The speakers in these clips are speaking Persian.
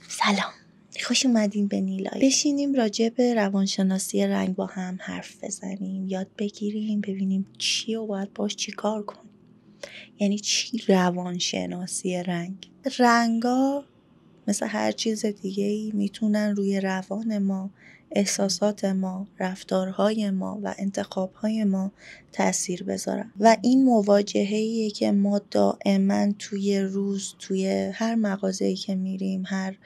سلام، خوش اومدین به نیلای. بشینیم راجع به روانشناسی رنگ با هم حرف بزنیم، یاد بگیریم، ببینیم چی و باید باش چی کار کنیم. یعنی چی روانشناسی رنگ؟ رنگا مثل هر چیز دیگه‌ای میتونن روی روان ما، احساسات ما، رفتارهای ما و انتخابهای ما تأثیر بذارن و این مواجهه‌ایه که ما دائما توی روز، توی هر مغازه‌ای که میریم، هر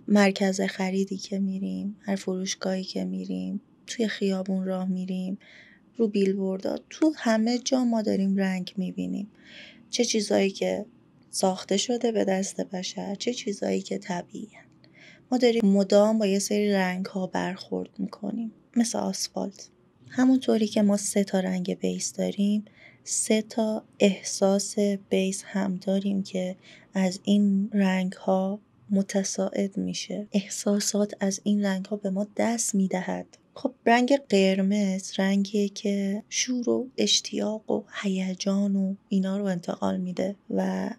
مرکز خریدی که میریم، هر فروشگاهی که میریم، توی خیابون راه میریم، رو بیلبوردها، تو همه جا ما داریم رنگ میبینیم. چه چیزایی که ساخته شده به دست بشر، چه چیزایی که طبیعیه. ما داریم مدام با یه سری رنگ ها برخورد میکنیم، مثل آسفالت. همونطوری که ما 3 تا رنگ بیس داریم، 3 تا احساس بیس هم داریم که از این رنگ ها متصاعد میشه. احساسات از این رنگ ها به ما دست میدهد. خب رنگ قرمز رنگیه که شور و اشتیاق و هیجان و اینا رو انتقال میده و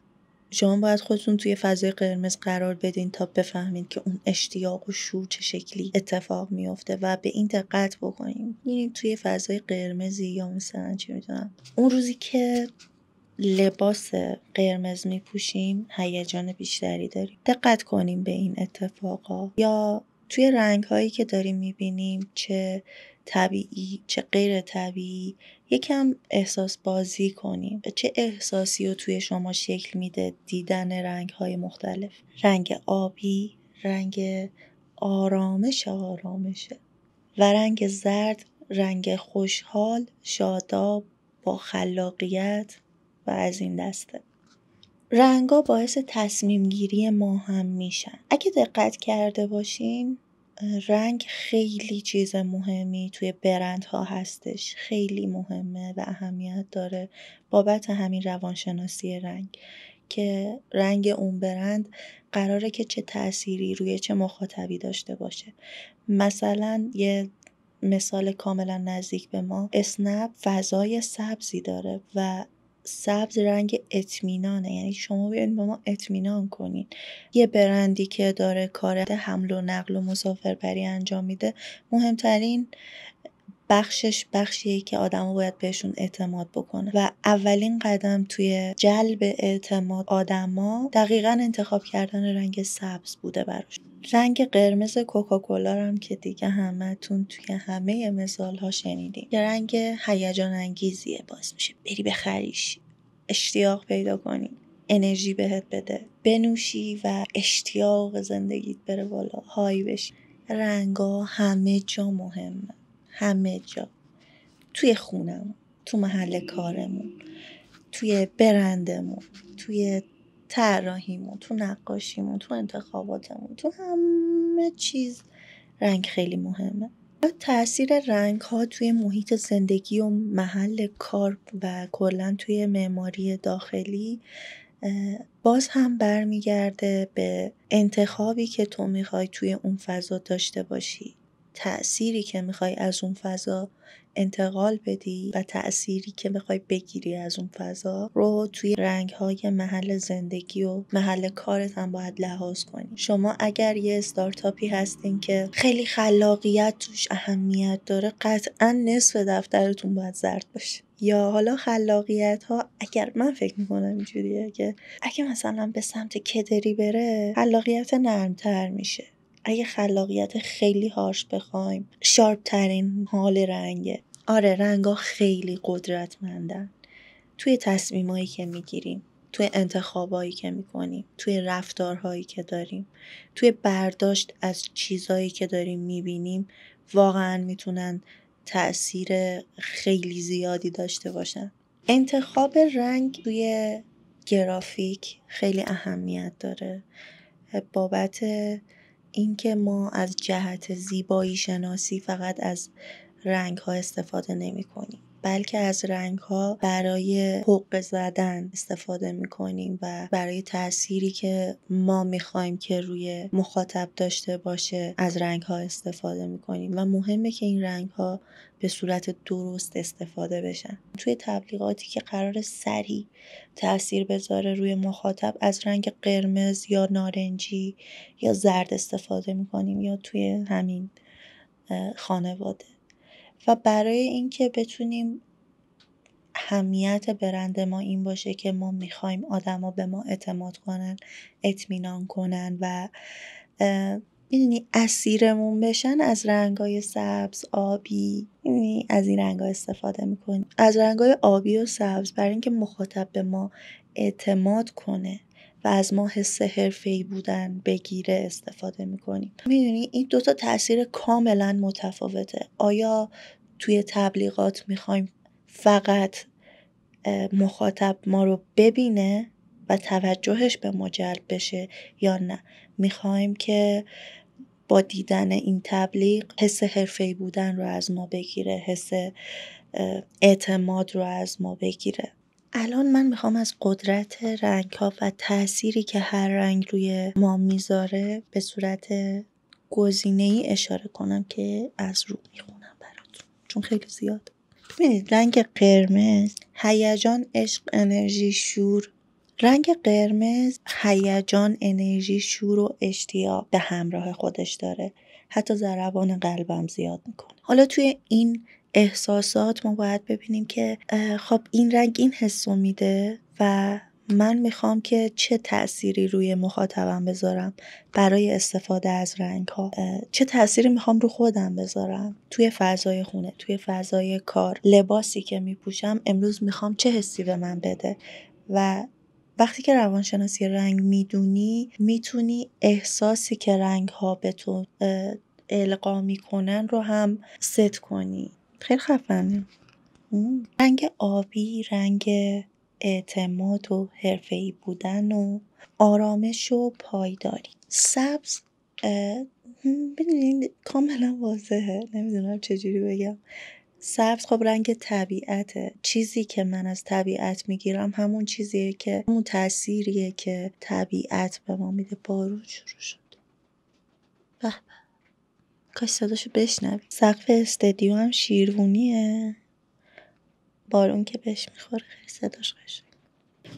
شما باید خودتون توی فضای قرمز قرار بدین تا بفهمید که اون اشتیاق و شور چه شکلی اتفاق میفته و به این دقت بکنیم. میریم توی فضای قرمزی یا مثلا چی میدونم اون روزی که لباس قرمز میپوشیم هیجان بیشتری داریم. دقت کنیم به این اتفاقا. یا توی رنگ هایی که داریم میبینیم، چه طبیعی چه غیر طبیعی، یکم احساس بازی کنیم. چه احساسی رو توی شما شکل میده دیدن رنگ های مختلف. رنگ آبی رنگ آرامشه و رنگ زرد رنگ خوشحال، شاداب، با خلاقیت و از این دسته. رنگا باعث تصمیم گیری ما هم میشن. اگه دقت کرده باشین رنگ خیلی چیز مهمی توی برندها هستش، خیلی مهمه و اهمیت داره بابت همین روانشناسی رنگ که رنگ اون برند قراره که چه تأثیری روی چه مخاطبی داشته باشه. مثلا یه مثال کاملا نزدیک به ما، اسنپ فضای سبزی داره و سبز رنگ اطمینانه، یعنی شما بیاین با ما اطمینان کنین. یه برندی که داره کار حمل و نقل و مسافربری انجام میده، مهمترین بخشیه که آدما باید بهشون اعتماد بکنه و اولین قدم توی جلب اعتماد آدما دقیقاً انتخاب کردن رنگ سبز بوده براش. رنگ قرمز کوکاکولا هم که دیگه همتون توی همه مثال‌ها شنیدین. یه رنگ هیجان انگیزیه، باعث میشه بری بخریش، اشتیاق پیدا کنی، انرژی بهت بده، بنوشی و اشتیاق زندگیت بره بالا، های بشی. رنگا همه جا مهمه، همه جا. توی خونمون، تو محل کارمون، توی برندمون، توی طراحیمون، تو نقاشیمون، تو انتخاباتمون، تو همه چیز رنگ خیلی مهمه. تأثیر رنگ ها توی محیط زندگی و محل کار و کلا توی معماری داخلی باز هم برمیگرده به انتخابی که تو میخوای توی اون فضا داشته باشی، تأثیری که میخوای از اون فضا انتقال بدی و تأثیری که میخوای بگیری از اون فضا رو توی رنگ‌های محل زندگی و محل کارت هم باید لحاظ کنی. شما اگر یه استارتاپی هستین که خیلی خلاقیت توش اهمیت داره، قطعاً نصف دفترتون باید زرد باشه. یا حالا خلاقیت ها، اگر من فکر میکنم اینجوریه که اگه مثلا به سمت کدری بره خلاقیت نرمتر میشه. اگه خلاقیت خیلی هارش بخوایم، شارپ ترین حال رنگه. آره رنگا خیلی قدرتمندن توی تصمیمایی که میگیریم، توی انتخابایی که میکنیم، توی رفتارهایی که داریم، توی برداشت از چیزایی که داریم میبینیم. واقعا میتونن تأثیر خیلی زیادی داشته باشن. انتخاب رنگ توی گرافیک خیلی اهمیت داره بابت اینکه ما از جهت زیبایی شناسی فقط از رنگ ها استفاده نمی کنیم، بلکه از رنگ ها برای حقه زدن استفاده می کنیم و برای تأثیری که ما می خوایم که روی مخاطب داشته باشه از رنگ ها استفاده می کنیم و مهمه که این رنگ ها به صورت درست استفاده بشن. توی تبلیغاتی که قرار سریع تأثیر بذاره روی مخاطب از رنگ قرمز یا نارنجی یا زرد استفاده میکنیم یا توی همین خانواده. و برای اینکه بتونیم اهمیت برند ما این باشه که ما میخوایم آدما به ما اعتماد کنن، اطمینان کنن و میدونی اسیرمون بشن، از رنگای سبز، آبی، میدونی از این رنگا استفاده میکنیم، از رنگای آبی و سبز، برای اینکه مخاطب به ما اعتماد کنه و از ما حس حرفه‌ای بودن بگیره استفاده میکنیم. میدونی این دوتا تاثیر کاملا متفاوته. آیا توی تبلیغات میخوایم فقط مخاطب ما رو ببینه و توجهش به ما جلب بشه، یا نه میخوایم که با دیدن این تبلیغ حس حرفه‌ای بودن رو از ما بگیره، حس اعتماد رو از ما بگیره. الان من میخوام از قدرت رنگ ها و تأثیری که هر رنگ روی ما میذاره به صورت گزینه‌ای اشاره کنم که از رو میخونم براتون، چون خیلی زیاد. ببینید رنگ قرمز، هیجان، عشق، انرژی، شور. رنگ قرمز هیجان، انرژی، شور و اشتیاق به همراه خودش داره. حتی ضربان قلبم زیاد میکنه. حالا توی این احساسات ما باید ببینیم که خب این رنگ این حسو میده و من میخوام که چه تأثیری روی مخاطبم بذارم برای استفاده از رنگ ها، چه تأثیری میخوام رو خودم بذارم توی فضای خونه، توی فضای کار، لباسی که میپوشم امروز میخوام چه حسی به من بده. و وقتی که روانشناسی رنگ میدونی، میتونی احساسی که رنگ ها به تو القا میکنن رو هم ست کنی. خیلی خفنه. رنگ آبی رنگ اعتماد و حرفه‌ای بودن و آرامش و پایداری. سبز ببینید کاملا واضحه، نمیدونم چجوری بگم. سبز خب رنگ طبیعته. چیزی که من از طبیعت میگیرم همون چیزیه که همون تأثیریه که طبیعت به ما میده. بارون شروع شد. به به، کاش صداشو بشنوی. سقف استدیو هم شیروونیه، بارون که بهش میخوره خیلی صداش قشنگه.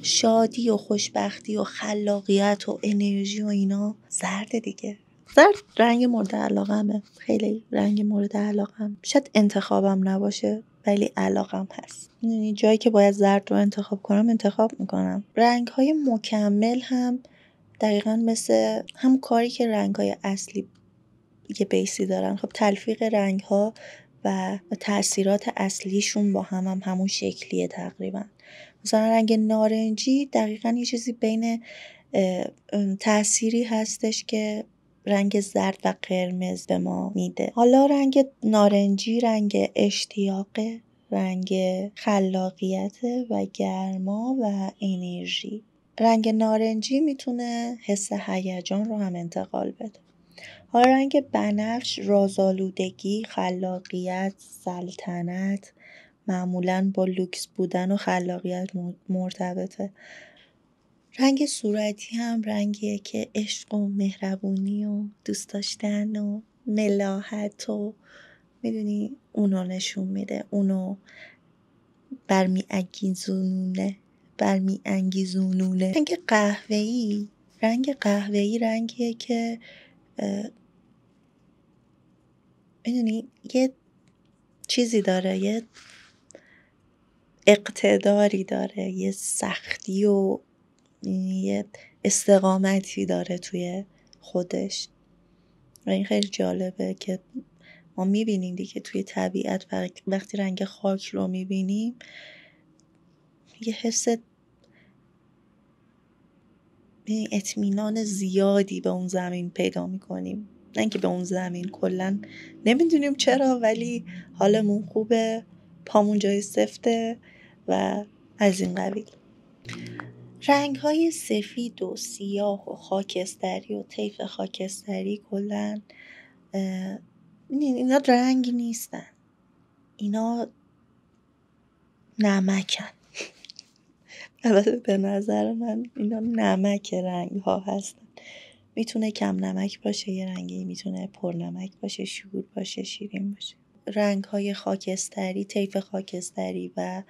شادی و خوشبختی و خلاقیت و انرژی و اینا زرد دیگه. زرد رنگ مورد علاقمه، خیلی رنگ مورد علاقم. شاید انتخابم نباشه ولی علاقم هست. یعنی جایی که باید زرد رو انتخاب کنم انتخاب میکنم. رنگ های مکمل هم دقیقا مثل هم کاری که رنگ های اصلی یه بیسی دارن. خب تلفیق رنگ ها و تأثیرات اصلیشون با هم همون شکلیه تقریبا. مثلا رنگ نارنجی دقیقا یه چیزی بین تأثیری هستش که رنگ زرد و قرمز به ما میده. حالا رنگ نارنجی رنگ اشتیاقه، رنگ خلاقیت و گرما و انرژی. رنگ نارنجی میتونه حس هیجان رو هم انتقال بده. حالا رنگ بنفش رازآلودگی، خلاقیت، سلطنت، معمولاً با لوکس بودن و خلاقیت مرتبطه. رنگ صورتی هم رنگیه که عشق و مهربونی و دوست داشتن و ملاحت و میدونی اونو نشون میده، اونو برمی‌انگیزونه. رنگ قهوه‌ای رنگیه که میدونی یه چیزی داره، یه اقتداری داره، یه سختی و یه استقامتی داره توی خودش. و این خیلی جالبه که ما میبینیم دیگه توی طبیعت. وقتی رنگ خاک رو میبینیم یه حس اطمینان زیادی به اون زمین پیدا میکنیم. نه اینکه به اون زمین، کلا نمیدونیم چرا ولی حالمون خوبه، پامون جای سفته و از این قبیل. رنگ های سفید و سیاه و خاکستری و طیف خاکستری کلا اینا رنگ نیستن، اینا نمکن. البته به نظر من اینا نمک رنگ ها هستن. میتونه کم نمک باشه یه رنگی، میتونه پر نمک باشه، شور باشه، شیرین باشه. رنگ‌های خاکستری، طیف خاکستری و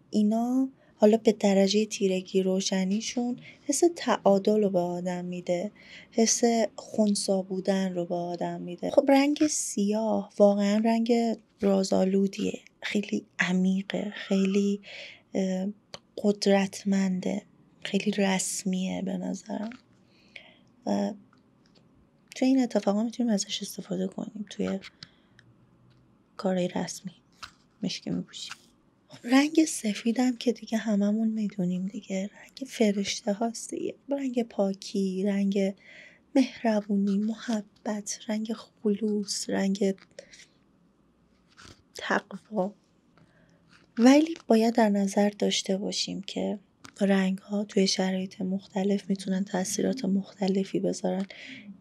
اینا حالا به درجه تیرگی روشنیشون حس تعادل رو به آدم میده، حس خنثی بودن رو به آدم میده. خب رنگ سیاه واقعا رنگ رازآلودیه، خیلی عمیقه، خیلی قدرتمنده، خیلی رسمیه به نظرم و توی این اتفاقا میتونیم ازش استفاده کنیم توی کارهای رسمی مشکی میپوشیم. رنگ سفیدم که دیگه هممون میدونیم دیگه، رنگ فرشته هاست دیگه، رنگ پاکی، رنگ مهربونی، محبت، رنگ خلوص، رنگ تقوا. ولی باید در نظر داشته باشیم که رنگ ها توی شرایط مختلف میتونن تاثیرات مختلفی بذارن.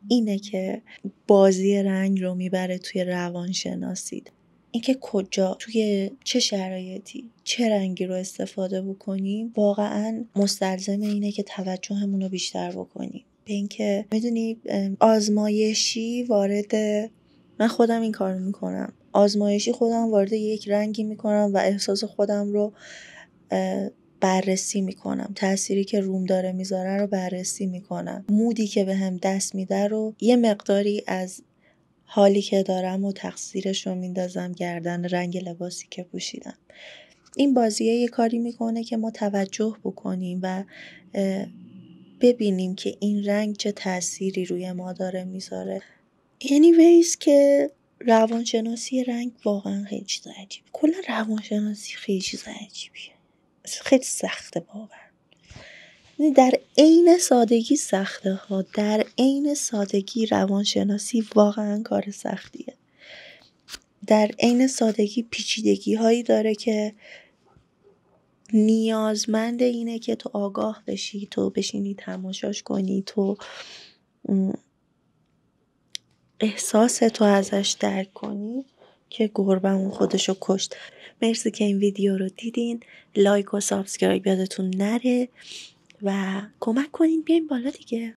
اینه که بازی رنگ رو میبره توی روانشناسی، اینکه کجا، توی چه شرایطی، چه رنگی رو استفاده بکنیم واقعا مستلزم اینه که توجهمون رو بیشتر بکنیم به اینکه میدونی آزمایشی وارد، من خودم این کارو میکنم، آزمایشی خودم وارد یک رنگی میکنم و احساس خودم رو بررسی میکنم، تأثیری که روم داره میذاره رو بررسی میکنم، مودی که بهم دست میده رو یه مقداری از حالی که دارم و تقصیرش رو میندازم گردن رنگ لباسی که پوشیدم. این بازیه یه کاری میکنه که ما توجه بکنیم و ببینیم که این رنگ چه تأثیری روی ما داره میذاره. anyways که روانشناسی رنگ واقعا خیلی چیز عجیبه. کلا روانشناسی خیلی چیز عجیبیه، خیلی سخته واقعا. در عین سادگی سخته ها، در عین سادگی روانشناسی واقعا کار سختیه. در عین سادگی پیچیدگی هایی داره که نیازمند اینه که تو آگاه بشی، تو بشینی تماشاش کنی، تو احساس تو ازش درک کنی که گربمون خودشو کشت. مرسی که این ویدیو رو دیدین، لایک و سابسکرایب یادتون نره و کمک کنین بیایم بالا دیگه.